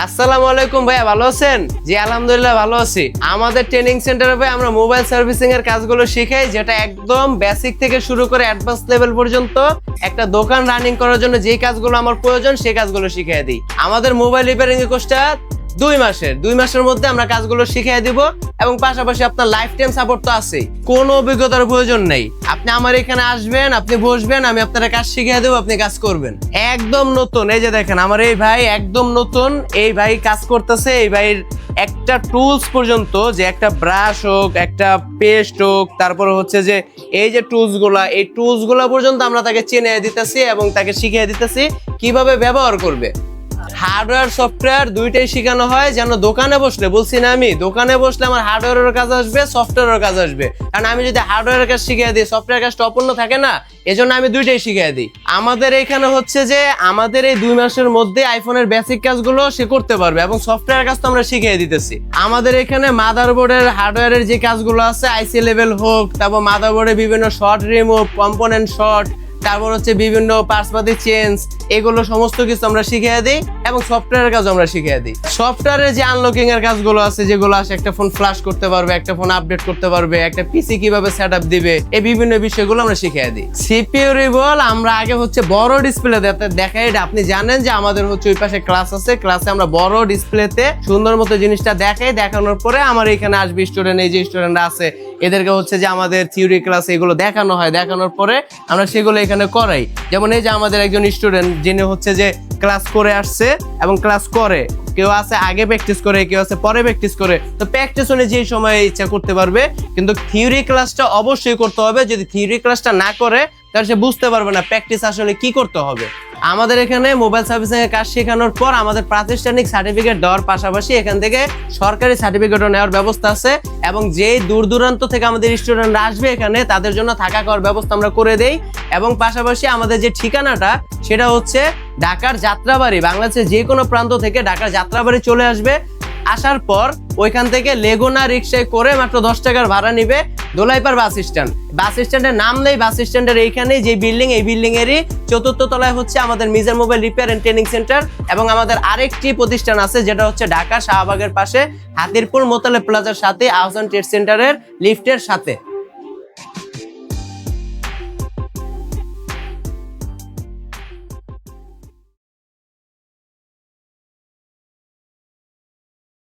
আসসালামু আলাইকুম ভাইয়া, ভালো আছেন? জি আলহামদুলিল্লাহ ভালো আছি। আমাদের ট্রেনিং সেন্টারে ভাই আমরা মোবাইল সার্ভিসিং এর কাজগুলো শিখাই, যেটা একদম বেসিক থেকে শুরু করে অ্যাডভান্স লেভেল পর্যন্ত একটা দোকান রানিং করার জন্য যে কাজগুলো আমার প্রয়োজন সেই কাজগুলো শিখিয়ে দিই। আমাদের মোবাইল রিপেয়ারিং এর কোর্সটা 2 মাসের মধ্যে আমরা কাজগুলো শিখিয়ে দিব এবং পাশাপাশি আপনার লাইফ টাইম সাপোর্ট তো আছেই। কোনো অভিজ্ঞতার প্রয়োজন নেই। আপনি আমার এখানে আসবেন, আপনি বসবেন, আমি আপনার কাজ শিখিয়ে দেবো, আপনি কাজ করবেন। একদম নতুন, এই যে দেখেন আমার এই ভাই একদম নতুন, এই ভাই কাজ করতেছে। এই ভাইয়ের একটা টুলস পর্যন্ত, যে একটা ব্রাশ হোক, একটা পেস্ট হোক, তারপর হচ্ছে যে এই যে এই টুলস গুলা পর্যন্ত আমরা তাকে চিনে দিতেছি এবং তাকে শিখিয়ে দিতেছি কিভাবে ব্যবহার করবে। হার্ডওয়্যার সফটওয়্যার দুইটাই শেখানো হয়, যেন দোকানে বসলে, বলছি না আমি, দোকানে বসলে আমার হার্ডওয়্যারের কাজ আসবে, সফটওয়্যারের কাজ আসবে। কারণ আমি যদি হার্ডওয়্যারের কাজ শিখিয়ে দিই, সফটওয়্যার কাজটা অপূর্ণ থাকে না, এজন্য আমি দুইটাই শিখিয়ে দিই। আমাদের এখানে হচ্ছে যে আমাদের এই 2 মাসের মধ্যে আইফোনের বেসিক কাজগুলো সে করতে পারবে এবং সফটওয়্যার কাজ তো আমরা শিখিয়ে দিতেছি। আমাদের এখানে মাদারবোর্ডের হার্ডওয়্যারের যে কাজগুলো আছে, আইসি লেভেল হোক, তারপর মাদারবোর্ডে বিভিন্ন শর্ট রিমুভ, কম্পোনেন্ট শর্ট, তারপর হচ্ছে বিভিন্ন পার্টসপাতি চেঞ্জ, এগুলো সমস্ত কিছু আমরা শিখিয়ে দিই এবং সফটওয়্যারের কাজ আমরা শিখিয়ে দিই। সফটওয়্যারের যে আনলকিং এর কাজগুলো আছে, যেগুলো আছে একটা ফোন ফ্ল্যাশ করতে পারবে, একটা ফোন আপডেট করতে পারবে, একটা পিসি কিভাবে সেটআপ দিবে, এই বিভিন্ন বিষয়গুলো আমরা শিখিয়ে দিই। সিপিইউ রিভল আমরা আগে হচ্ছে বড় ডিসপ্লে দেখাই। এটা আপনি জানেন যে আমাদের হচ্ছে ওই পাশে ক্লাস আছে, ক্লাসে আমরা বড় ডিসপ্লেতে সুন্দর মতো জিনিসটা দেখাই। দেখানোর পরে আমার এখানে আসবে স্টুডেন্ট, এই যে স্টুডেন্টরা আছে এদেরকে হচ্ছে যে আমাদের থিওরি ক্লাস এগুলো দেখানো হয়। দেখানোর পরে আমরা সেগুলো এখানে করাই। যেমন এই যে আমাদের একজন স্টুডেন্ট যিনি হচ্ছে যে ক্লাস করে আসছে এবং ক্লাস করে, কেউ আছে আগে প্র্যাকটিস করে, কেউ আছে পরে প্র্যাকটিস করে। তো প্র্যাকটিস উনি যে সময় ইচ্ছা করতে পারবে, কিন্তু থিওরি ক্লাসটা অবশ্যই করতে হবে। যদি থিওরি ক্লাসটা না করে তাহলে সে বুঝতে পারবে না প্র্যাকটিস আসলে কি করতে হবে। আমাদের এখানে মোবাইল সার্ভিসিং এর কাজ শেখানোর পর আমাদের প্রাতিষ্ঠানিক সার্টিফিকেট দেওয়ার পাশাপাশি এখান থেকে সরকারি সার্টিফিকেটও নেওয়ার ব্যবস্থা আছে এবং যে দূর দূরান্ত থেকে আমাদের স্টুডেন্টরা আসবে এখানে, তাদের জন্য থাকা খাওয়ার ব্যবস্থা আমরা করে দেই। এবং পাশাপাশি আমাদের যে ঠিকানাটা, সেটা হচ্ছে ঢাকার যাত্রাবাড়ি। বাংলাদেশের যে কোনো প্রান্ত থেকে ঢাকার যাত্রাবাড়ি চলে আসবে। আসার পর ওইখান থেকে লেগুনা রিক্সায় করে মাত্র 10 টাকার ভাড়া নিবে দোলাইপাড় বাস স্ট্যান্ড। বাস স্ট্যান্ডের নাম নেই, বাস স্ট্যান্ডের এইখানেই যে বিল্ডিং, এই বিল্ডিং এরই 4th তলায় হচ্ছে আমাদের মিজার mobile repair and training centre. এবং আমাদের আরেকটি প্রতিষ্ঠান আছে, যেটা হচ্ছে ঢাকা শাহবাগের পাশে হাতিরপুল মোতালেব প্লাজার সাথে আহসান ট্রেড সেন্টারের লিফটের সাথে।